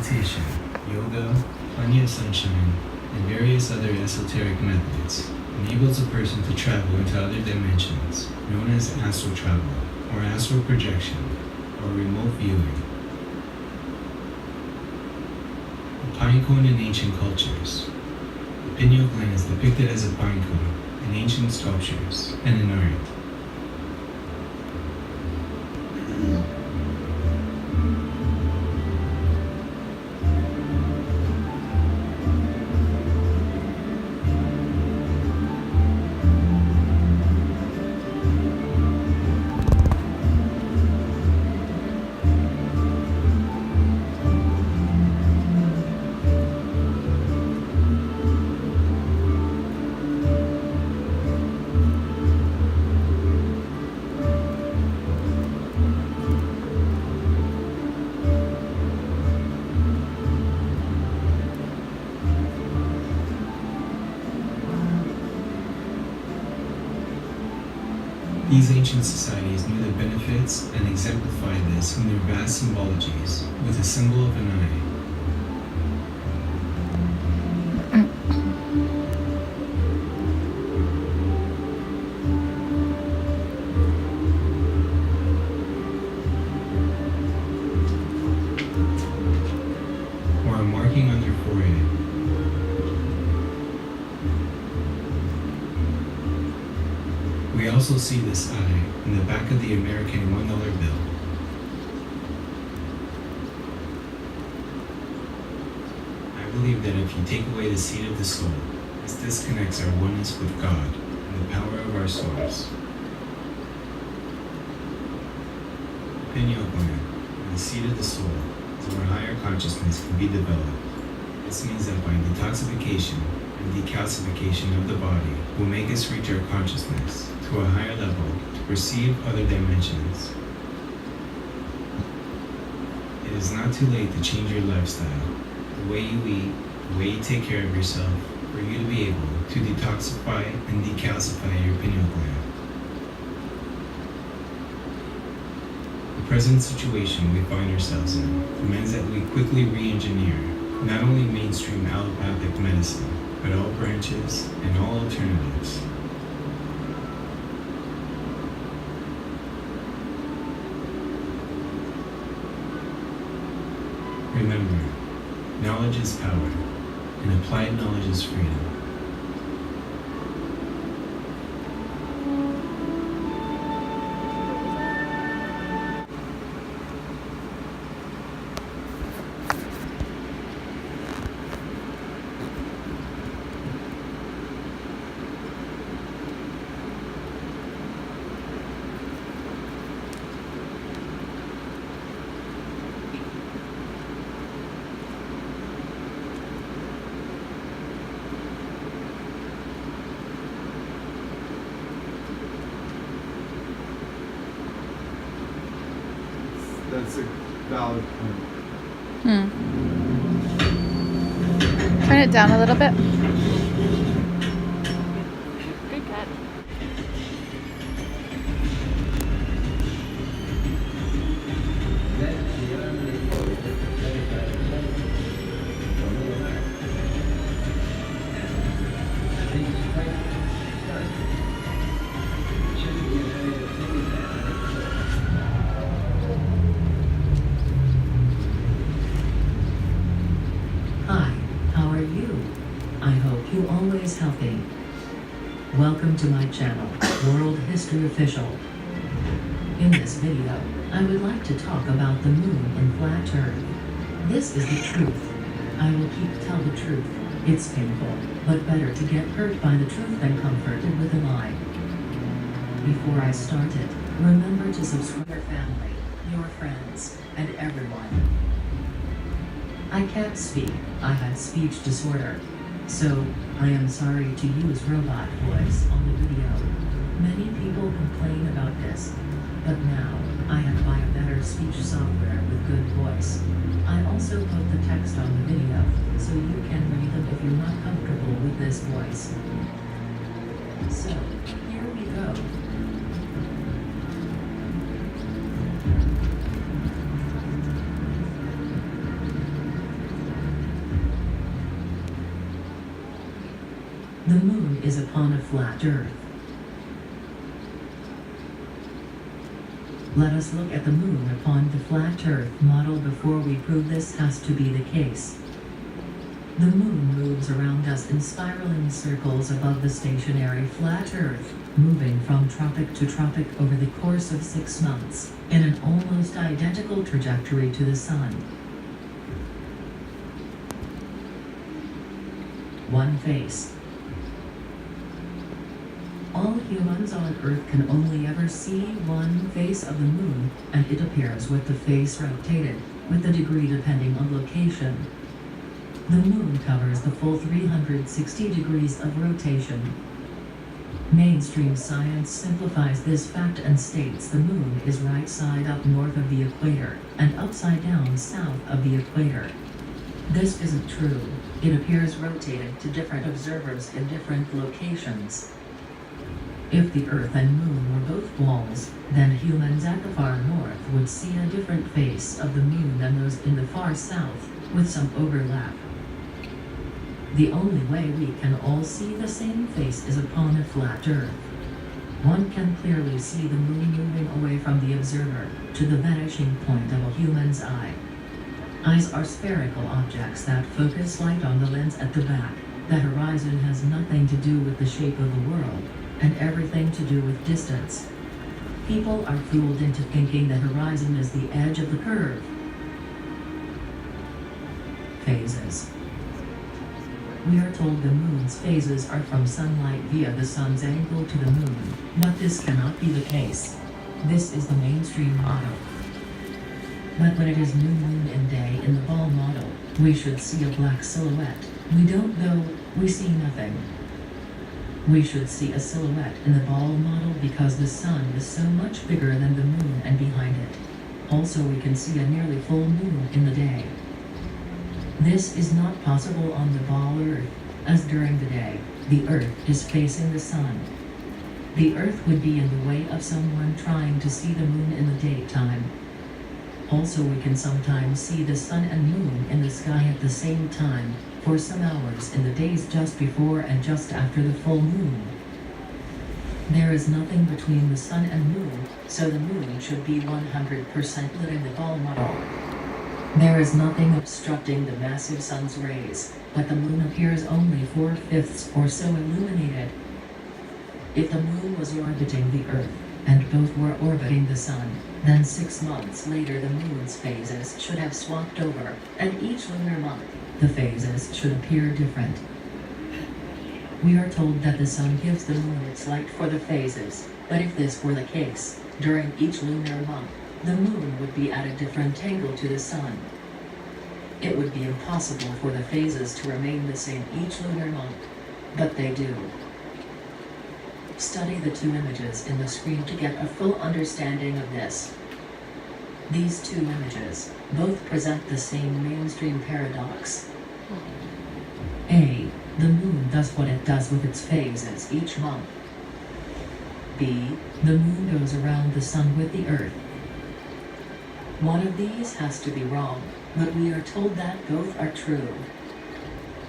meditation, yoga, plenty of sunshine, and various other esoteric methods enables a person to travel into other dimensions, known as astral travel, or astral projection, or remote viewing. The pine cone in ancient cultures. The pineal gland is depicted as a pine cone in ancient sculptures and in art. These ancient societies knew the benefits and exemplified this in their vast symbologies with a symbol of an eye. Or a marking on their forehead. We also see this eye in the back of the American $1 bill. I believe that if you take away the seed of the soul, this disconnects our oneness with God and the power of our souls. The pineal gland, or the seed of the soul, is where higher consciousness can be developed. This means that by detoxification and decalcification of the body will make us reach our consciousness to a higher level to perceive other dimensions. It is not too late to change your lifestyle, the way you eat, the way you take care of yourself, for you to be able to detoxify and decalcify your pineal gland. The present situation we find ourselves in demands that we quickly re-engineer not only mainstream allopathic medicine, but all branches and all alternatives. Remember, knowledge is power, and applied knowledge is freedom. That's a valid point. Turn it down a little bit. Good catch. You always healthy. Welcome to my channel, World History Official. In this video, I would like to talk about the moon and flat earth. This is the truth. I will tell the truth. It's painful, but better to get hurt by the truth than comforted with a lie. Before I start it, remember to subscribe to your family, your friends, and everyone. I can't speak. I have speech disorder. So, I am sorry to use robot voice on the video. Many people complain about this, but now, I have to buy a better speech software with good voice. I also put the text on the video, so you can read them if you're not comfortable with this voice. So, here we go. The moon is upon a flat Earth. Let us look at the moon upon the flat Earth model before we prove this has to be the case. The moon moves around us in spiraling circles above the stationary flat Earth, moving from tropic to tropic over the course of 6 months, in an almost identical trajectory to the Sun. One face. All humans on Earth can only ever see one face of the moon, and it appears with the face rotated, with the degree depending on location. The moon covers the full 360 degrees of rotation. Mainstream science simplifies this fact and states the moon is right side up north of the equator, and upside down south of the equator. This isn't true. It appears rotated to different observers in different locations. If the Earth and Moon were both balls, then humans at the far north would see a different face of the moon than those in the far south, with some overlap. The only way we can all see the same face is upon a flat Earth. One can clearly see the moon moving away from the observer, to the vanishing point of a human's eye. Eyes are spherical objects that focus light on the lens at the back. The horizon has nothing to do with the shape of the world, and everything to do with distance. People are fooled into thinking the horizon is the edge of the curve. Phases. We are told the moon's phases are from sunlight via the sun's angle to the moon, but this cannot be the case. This is the mainstream model. But when it is new moon in day in the ball model, we should see a black silhouette. We don't though, we see nothing. We should see a silhouette in the ball model because the sun is so much bigger than the moon and behind it. Also we can see a nearly full moon in the day. This is not possible on the ball Earth, as during the day, the Earth is facing the sun. The Earth would be in the way of someone trying to see the moon in the daytime. Also we can sometimes see the sun and moon in the sky at the same time, for some hours in the days just before and just after the full moon. There is nothing between the sun and moon, so the moon should be 100% lit in the ball model. There is nothing obstructing the massive sun's rays, but the moon appears only 4/5 or so illuminated. If the moon was orbiting the Earth, and both were orbiting the sun, then 6 months later the moon's phases should have swapped over, and each lunar month, the phases should appear different. We are told that the sun gives the moon its light for the phases, but if this were the case, during each lunar month, the moon would be at a different angle to the sun. It would be impossible for the phases to remain the same each lunar month, but they do. Study the two images in the screen to get a full understanding of this. These two images both present the same mainstream paradox. A. The moon does what it does with its phases each month. B. The moon goes around the sun with the Earth. One of these has to be wrong, but we are told that both are true.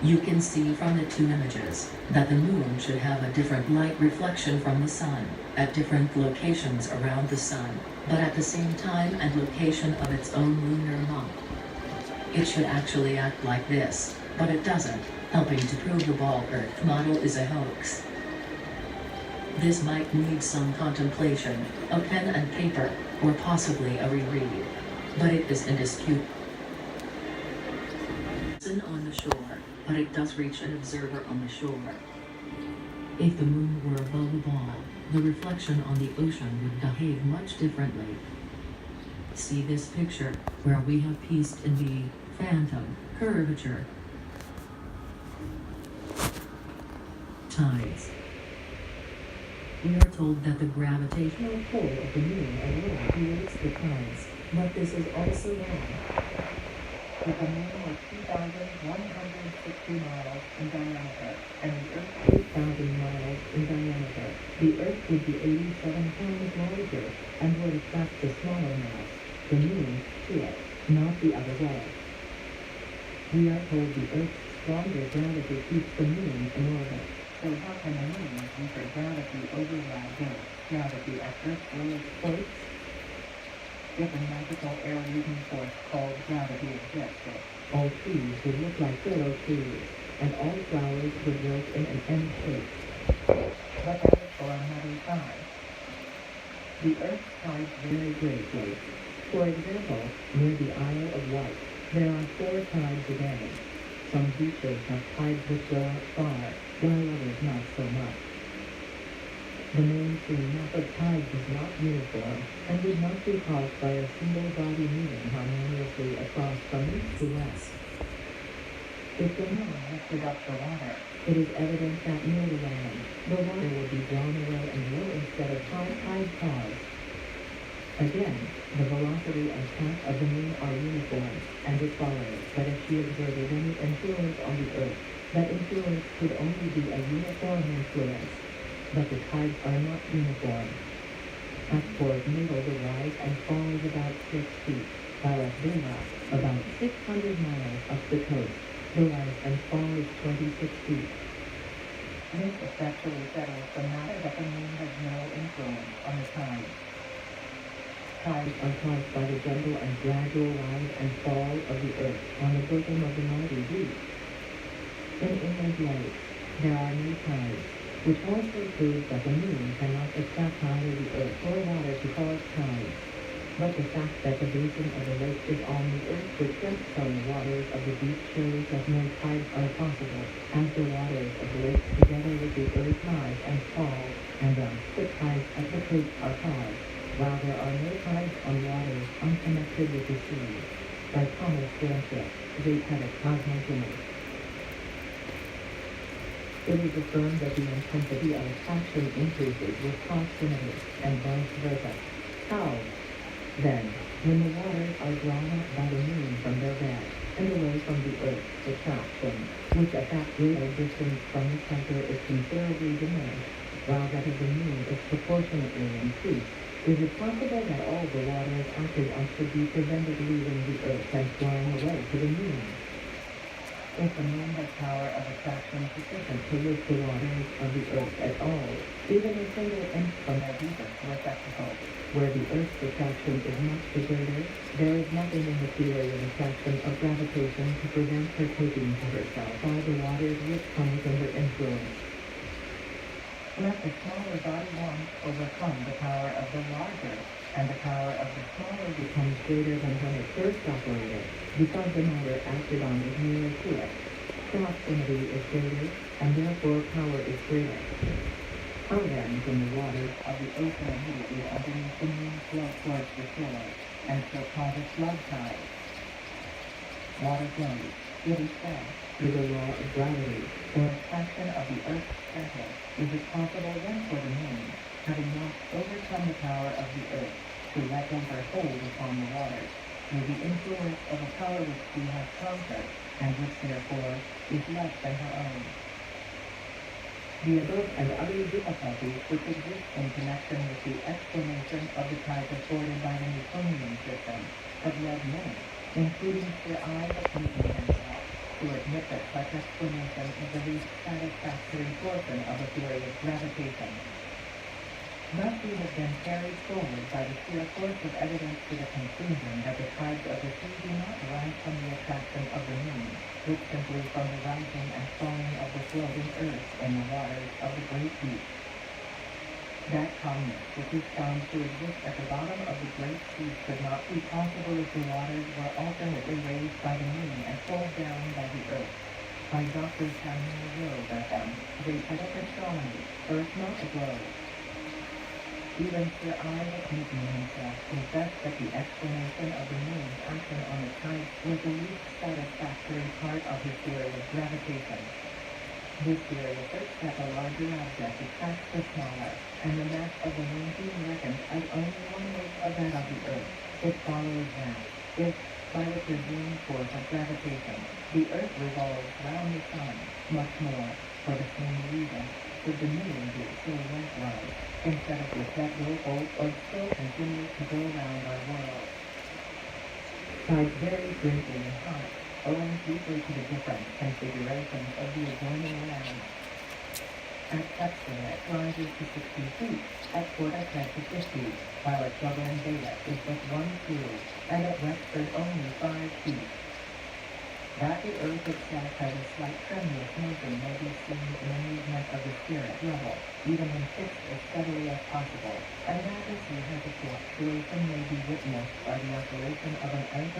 You can see from the two images that the moon should have a different light reflection from the sun at different locations around the sun, but at the same time and location of its own lunar month. It should actually act like this, but it doesn't, helping to prove the ball Earth model is a hoax. This might need some contemplation, a pen and paper, or possibly a reread, but it is indisputable. On the shore, but it does reach an observer on the shore. If the moon were above the ball, the reflection on the ocean would behave much differently. See this picture, where we have pieced in the phantom curvature. Tides. We are told that the gravitational pull of the moon alone creates the tides, but this is also wrong. With a moon of 2,160 miles in diameter and the Earth 8,000 miles in diameter, the Earth would be 87 times larger and would attract the smaller mass, the moon, to it, not the other way. We are told the Earth's stronger gravity keeps the moon in orbit. So how can the moon use her gravity override Earth gravity at Earth's lowest points? If a magical air-leading force called gravity existed, all trees would look like willow trees, and all flowers would grow in an M shape. But that is for another time. The Earth tides vary greatly. For example, near the Isle of Wight, there are 4 tides a day. Some beaches have tides which go out far, while others not so much. The mainstream map of tides is not uniform, and would not be caused by a single body moving harmoniously across from east to west. If the moon lifted up the water, it is evident that near the land, the water would be drawn away and low instead of high tide caused. Again, the velocity and path of the moon are uniform, and it follows that if she exerted any influence on the Earth, that influence could only be a uniform influence. But the tides are not uniform. At Port Natal the rise and fall is about 6 feet, while at Guna, about 600 miles up the coast, the rise and fall is 26 feet. This effectually settles the matter that the moon has no influence on the tides. Tides are caused by the gentle and gradual rise and fall of the Earth on the bosom of the mighty deep. In inland lakes, there are no tides, which also proves that the moon cannot attract either the Earth or water to cause tides. But the fact that the basin of the lake is on the Earth which rests on the waters of the deep shows that no tides are possible, as the waters of the lake together with the Earth rise and fall, and thus the tides at the coast are caused, while there are no tides on waters unconnected with the sea. By Thomas Blanchett, Zetetic Cosmogony. It is affirmed that the intensity of attraction increases with proximity, and vice versa. How? Then, when the waters are drawn up by the moon from their bed, and away from the Earth's attraction, which at that greater distance from the center is considerably diminished, while that of the moon is proportionately increased, is it possible that all the waters acted on should be prevented leaving the Earth and flying away to the moon? If the moon has power of attraction sufficient to lift the waters of the Earth at all, even a single inch from their deepest receptacle, where the Earth's attraction is much the greater, there is nothing in the theory of attraction of gravitation to prevent her taking to herself all the waters which come within her influence. Let the smaller body once overcome the power of the larger, and the power of the smaller becomes greater than when it first operated, because the matter acted on is nearer to it. Proximity is greater, and therefore power is greater. How then can the waters of the ocean immediately underneath the moon flow towards the shore, and so cause a flood tide? Water flows, it is said, through the law of gravity, or attraction of the Earth's center. Is it possible then for the moon, having once overcome the power of the Earth, to let go her hold upon the waters, through the influence of a power which she has conquered, and which therefore is less than her own? The above and other difficulties which exist in connection with the explanation of the tides afforded by the Newtonian system have led many, including Sir Isaac Newton himself, to admit that such explanation is the least satisfactory portion of the theory of gravitation. Thus we have been carried forward by the sheer force of evidence to the conclusion that the tides of the sea do not rise from the attraction of the moon, but simply from the rising and falling of the floating earth in the waters of the great deep. That calmness which is found to exist at the bottom of the great sea could not be possible if the waters were alternately raised by the moon and pulled down by the earth. By Dr. Samuel Rose FM, Zetetic Astronomy, Earth Not a Globe. Even Sir Isaac Newton himself confessed that the explanation of the moon's action on the tides was the least satisfactory part of his theory of gravitation. This theory asserts that the larger object attracts the smaller, and the mass of the moon being reckoned as only 1/8 of that of the earth, it follows that, if, by the presumed force of gravitation, the earth revolves round the sun, much more, for the same reason, should the moon do so likewise, instead of which that will hold or still continue to go round our world. Tides vary greatly in height, owing chiefly to the different configurations of the adjoining land. At Epsilon it rises to 60 feet, at Porta 10 to 50, while at Double and Beta is just 1 2, and at Wexford only 5 feet. That the Earth itself has a slight tremulous motion may be seen in the movement of the spirit level, even when fixed as steadily as possible, and that as he has a fluctuation may be witnessed by the operation of an anchor